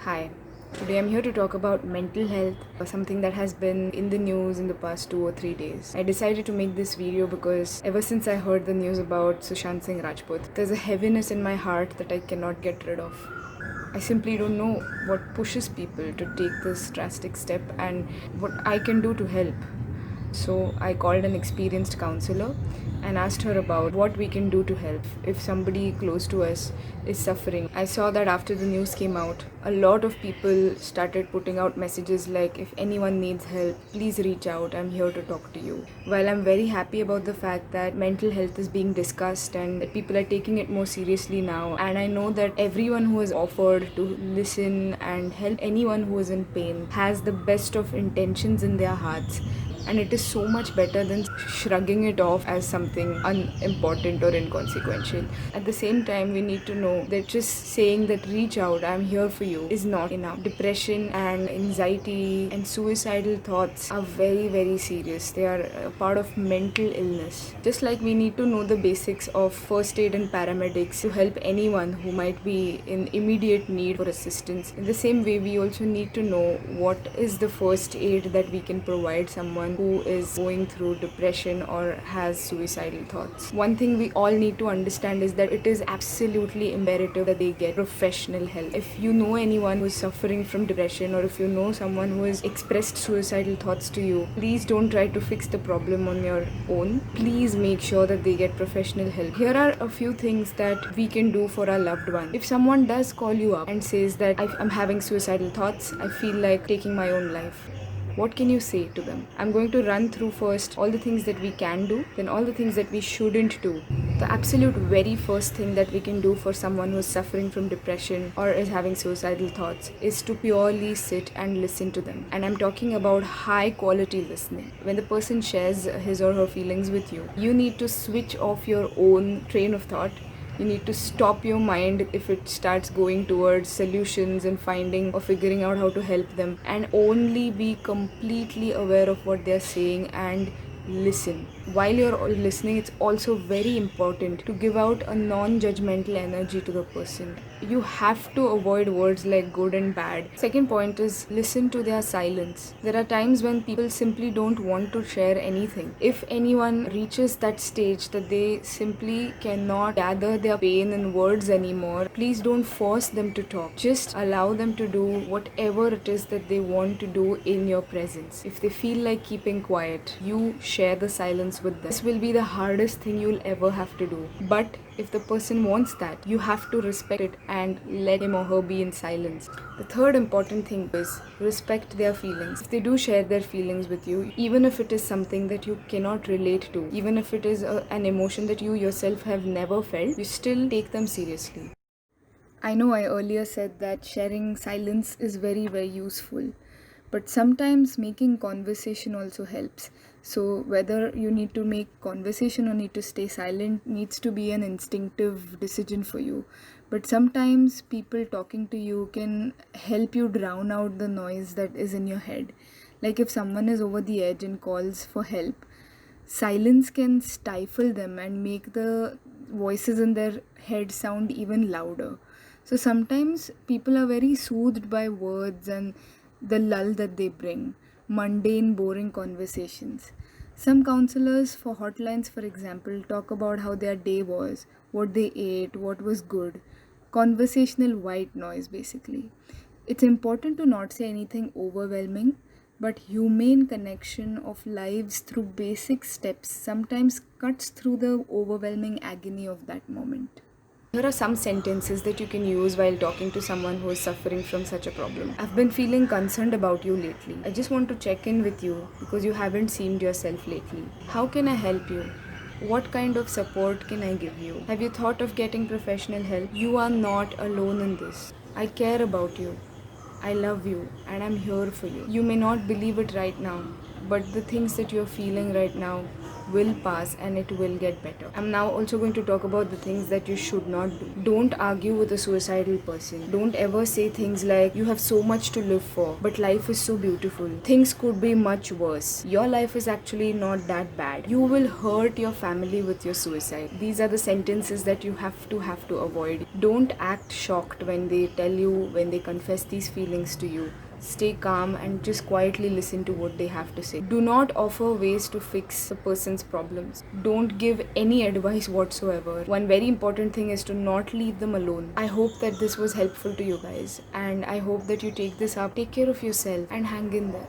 Hi. Today I'm here to talk about mental health, something that has been in the news in the past 2 or 3 days. I decided to make this video because ever since I heard the news about Sushant Singh Rajput, there's a heaviness in my heart that I cannot get rid of. I simply don't know what pushes people to take this drastic step and what I can do to help. So I called an experienced counselor and asked her about what we can do to help if somebody close to us is suffering. I saw that after the news came out, a lot of people started putting out messages like, if anyone needs help, please reach out, I'm here to talk to you. While I'm very happy about the fact that mental health is being discussed and that people are taking it more seriously now, and I know that everyone who has offered to listen and help anyone who is in pain has the best of intentions in their hearts, and it is so much better than shrugging it off as something unimportant or inconsequential. At the same time, we need to know that just saying that reach out, I'm here for you, is not enough. Depression and anxiety and suicidal thoughts are very, very serious. They are a part of mental illness. Just like we need to know the basics of first aid and paramedics to help anyone who might be in immediate need for assistance, in the same way, we also need to know what is the first aid that we can provide someone who is going through depression or has suicidal thoughts. One thing we all need to understand is that it is absolutely imperative that they get professional help. If you know anyone who is suffering from depression, or if you know someone who has expressed suicidal thoughts to you, please don't try to fix the problem on your own. Please make sure that they get professional help. Here are a few things that we can do for our loved one. If someone does call you up and says that I'm having suicidal thoughts, I feel like taking my own life, what can you say to them? I'm going to run through first all the things that we can do, then all the things that we shouldn't do. The absolute very first thing that we can do for someone who's suffering from depression or is having suicidal thoughts is to purely sit and listen to them. And I'm talking about high quality listening. When the person shares his or her feelings with you, you need to switch off your own train of thought. You need to stop your mind if it starts going towards solutions and finding or figuring out how to help them, and only be completely aware of what they're saying and listen. While you're listening, it's also very important to give out a non-judgmental energy to the person. You have to avoid words like good and bad. Second point is listen to their silence. There are times when people simply don't want to share anything. If anyone reaches that stage that they simply cannot gather their pain in words anymore, please don't force them to talk. Just allow them to do whatever it is that they want to do in your presence. If they feel like keeping quiet, you share the silence with them. This will be the hardest thing you'll ever have to do. But if the person wants that, you have to respect it and let him or her be in silence. The third important thing is respect their feelings. If they do share their feelings with you, even if it is something that you cannot relate to, even if it is an emotion that you yourself have never felt, you still take them seriously. I know I earlier said that sharing silence is very, very useful, but sometimes making conversation also helps. So, whether you need to make conversation or need to stay silent needs to be an instinctive decision for you. But sometimes people talking to you can help you drown out the noise that is in your head. Like if someone is over the edge and calls for help, silence can stifle them and make the voices in their head sound even louder. So sometimes people are very soothed by words and the lull that they bring, mundane, boring conversations. Some counselors for hotlines, for example, talk about how their day was, what they ate, what was good. Conversational white noise, basically. It's important to not say anything overwhelming, but humane connection of lives through basic steps sometimes cuts through the overwhelming agony of that moment. Here are some sentences that you can use while talking to someone who is suffering from such a problem. I've been feeling concerned about you lately. I just want to check in with you because you haven't seemed yourself lately. How can I help you? What kind of support can I give you? Have you thought of getting professional help? You are not alone in this. I care about you. I love you and I'm here for you. You may not believe it right now, but the things that you're feeling right now will pass and it will get better. I'm now also going to talk about the things that you should not do. Don't argue with a suicidal person. Don't ever say things like, you have so much to live for, but life is so beautiful. Things could be much worse. Your life is actually not that bad. You will hurt your family with your suicide. These are the sentences that you have to avoid. Don't act shocked when they tell you, when they confess these feelings to you. Stay calm and just quietly listen to what they have to say. Do not offer ways to fix a person's problems. Don't give any advice whatsoever. One very important thing is to not leave them alone. I hope that this was helpful to you guys, and I hope that you take this up. Take care of yourself and hang in there.